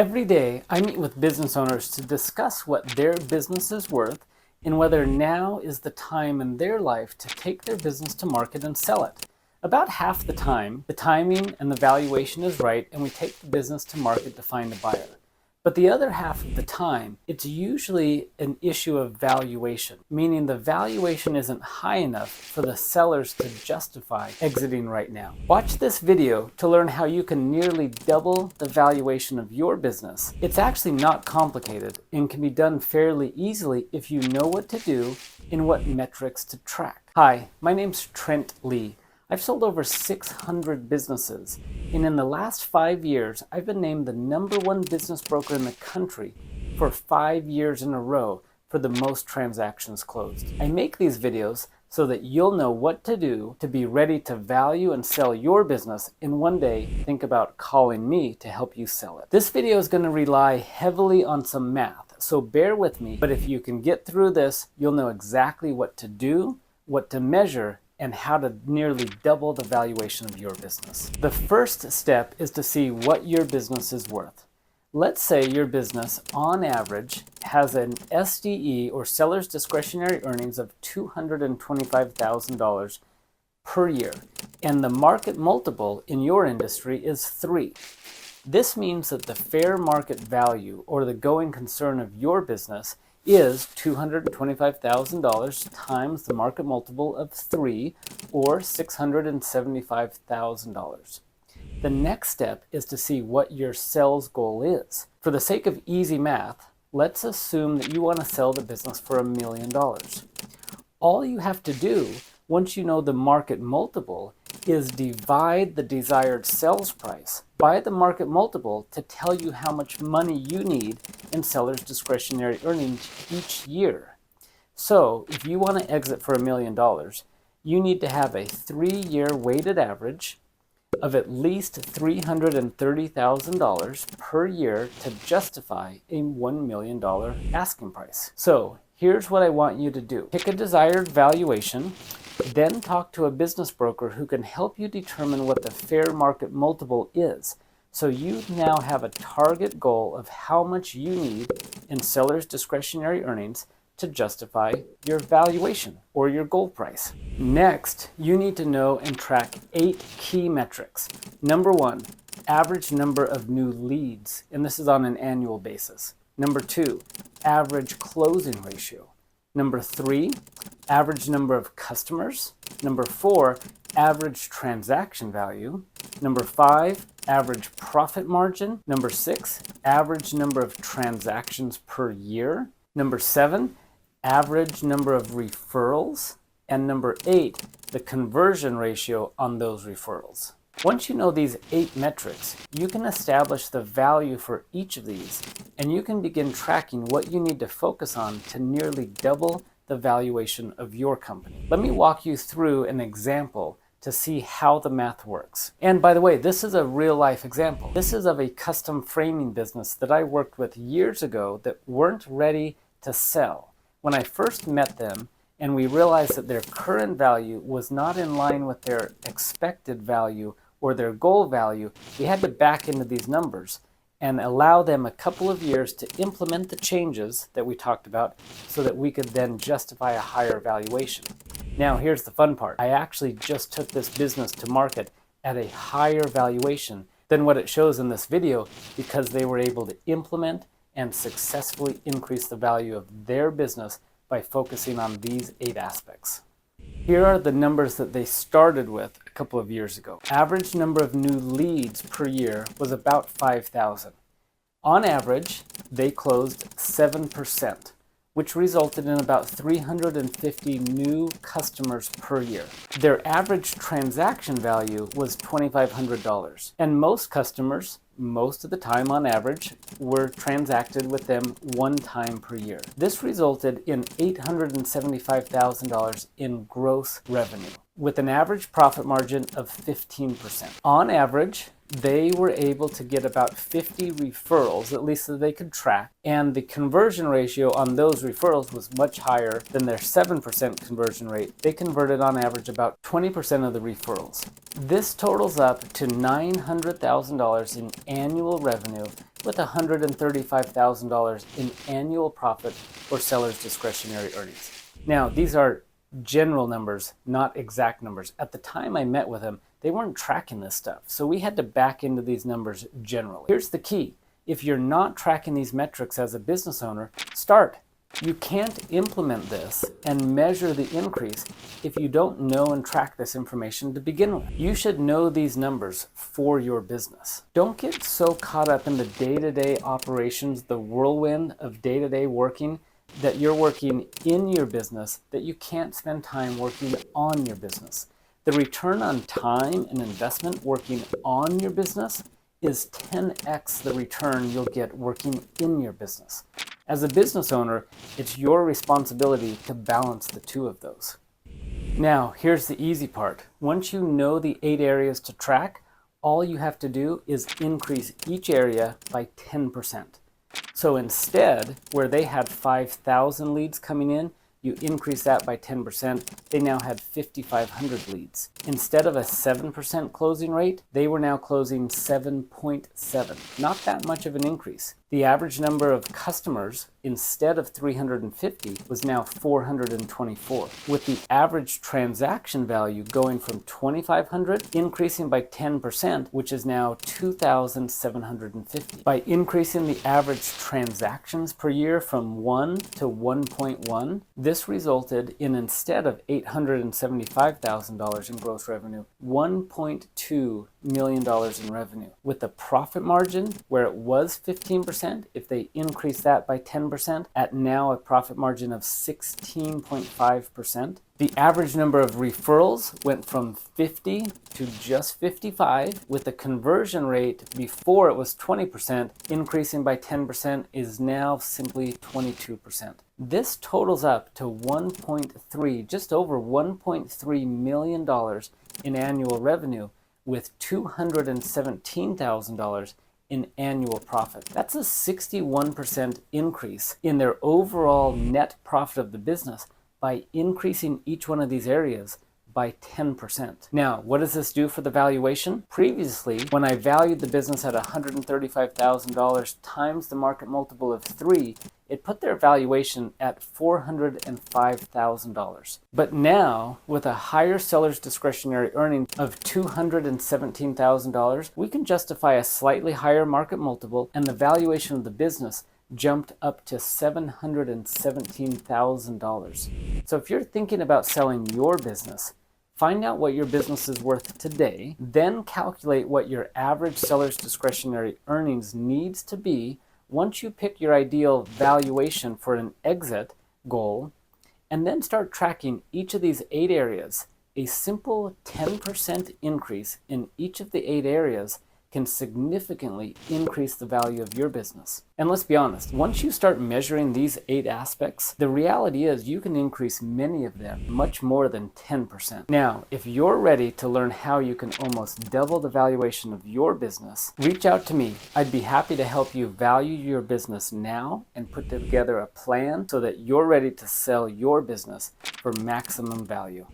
Every day, I meet with business owners to discuss what their business is worth and whether now is the time in their life to take their business to market and sell it. About half the time, the timing and the valuation is right and we take the business to market to find a buyer. But the other half of the time, it's usually an issue of valuation, meaning the valuation isn't high enough for the sellers to justify exiting right now. Watch this video to learn how you can nearly double the valuation of your business. It's actually not complicated and can be done fairly easily if you know what to do and what metrics to track. Hi, my name's Trent Lee. I've sold over 600 businesses, and in the last 5 years, I've been named the #1 business broker in the country for 5 years in a row for the most transactions closed. I make these videos so that you'll know what to do to be ready to value and sell your business, and one day think about calling me to help you sell it. This video is going to rely heavily on some math, so bear with me, but if you can get through this, you'll know exactly what to do, what to measure, and how to nearly double the valuation of your business. The first step is to see what your business is worth. Let's say your business, on average, has an SDE or seller's discretionary earnings of $225,000 per year, and the market multiple in your industry is 3. This means that the fair market value or the going concern of your business is $225,000 times the market multiple of 3, or $675,000. The next step is to see what your sales goal is. For the sake of easy math, let's assume that you want to sell the business for $1 million. All you have to do, once you know the market multiple, is divide the desired sales price by the market multiple to tell you how much money you need in seller's discretionary earnings each year. So if you want to exit for $1 million, you need to have a 3-year weighted average of at least $330,000 per year to justify a $1 million asking price. So here's what I want you to do. Pick a desired valuation, then talk to a business broker who can help you determine what the fair market multiple is. So you now have a target goal of how much you need in seller's discretionary earnings to justify your valuation or your goal price. Next, you need to know and track 8 key metrics. Number 1, average number of new leads, and this is on an annual basis. Number 2, average closing ratio. Number 3, average number of customers. Number 4, average transaction value. Number 5, average profit margin. Number 6, average number of transactions per year. Number 7, average number of referrals. And number 8, the conversion ratio on those referrals. Once you know these 8 metrics, you can establish the value for each of these, and you can begin tracking what you need to focus on to nearly double the valuation of your company. Let me walk you through an example to see how the math works. And by the way, this is a real life example. This is of a custom framing business that I worked with years ago that weren't ready to sell. When I first met them, and we realized that their current value was not in line with their expected value or their goal value, we had to back into these numbers and allow them a couple of years to implement the changes that we talked about so that we could then justify a higher valuation. Now here's the fun part. I actually just took this business to market at a higher valuation than what it shows in this video because they were able to implement and successfully increase the value of their business by focusing on these 8 aspects. Here are the numbers that they started with a couple of years ago. Average number of new leads per year was about 5,000. On average, they closed 7%, which resulted in about 350 new customers per year. Their average transaction value was $2,500, and most customers, most of the time on average, were transacted with them 1 time per year. This resulted in $875,000 in gross revenue, with an average profit margin of 15%. On average, they were able to get about 50 referrals, at least that they could track, and the conversion ratio on those referrals was much higher than their 7% conversion rate. They converted on average about 20% of the referrals. This totals up to $900,000 in annual revenue with $135,000 in annual profit or seller's discretionary earnings. Now, these are general numbers, not exact numbers. At the time I met with him, they weren't tracking this stuff, so we had to back into these numbers generally. Here's the key. If you're not tracking these metrics as a business owner, start. You can't implement this and measure the increase if you don't know and track this information to begin with. You should know these numbers for your business. Don't get so caught up in the day-to-day operations, the whirlwind of day-to-day working, that you're working in your business that you can't spend time working on your business. The return on time and investment working on your business is 10x the return you'll get working in your business. As a business owner, it's your responsibility to balance the two of those. Now, here's the easy part. Once you know the 8 areas to track, all you have to do is increase each area by 10%. So instead, where they had 5,000 leads coming in, you increase that by 10%, they now had 5,500 leads. Instead of a 7% closing rate, they were now closing 7.7. Not that much of an increase. The average number of customers, instead of 350, was now 424, with the average transaction value going from 2,500 increasing by 10%, which is now 2,750. By increasing the average transactions per year from 1 to 1.1, this resulted in, instead of $875,000 in gross revenue, $1.2 million in revenue, with a profit margin where it was 15%. If they increase that by 10%, at now a profit margin of 16.5%. The average number of referrals went from 50 to just 55, with the conversion rate before it was 20%, increasing by 10%, is now simply 22%. This totals up to just over $1.3 million in annual revenue, with $217,000 in annual profit. That's a 61% increase in their overall net profit of the business by increasing each one of these areas by 10%. Now, what does this do for the valuation? Previously, when I valued the business at $135,000 times the market multiple of 3, it put their valuation at $405,000. But now, with a higher seller's discretionary earning of $217,000, we can justify a slightly higher market multiple, and the valuation of the business jumped up to $717,000. So if you're thinking about selling your business, find out what your business is worth today, then calculate what your average seller's discretionary earnings needs to be once you pick your ideal valuation for an exit goal, and then start tracking each of these 8 areas. A simple 10% increase in each of the 8 areas can significantly increase the value of your business. And let's be honest, once you start measuring these 8 aspects, the reality is you can increase many of them much more than 10%. Now, if you're ready to learn how you can almost double the valuation of your business, reach out to me. I'd be happy to help you value your business now and put together a plan so that you're ready to sell your business for maximum value.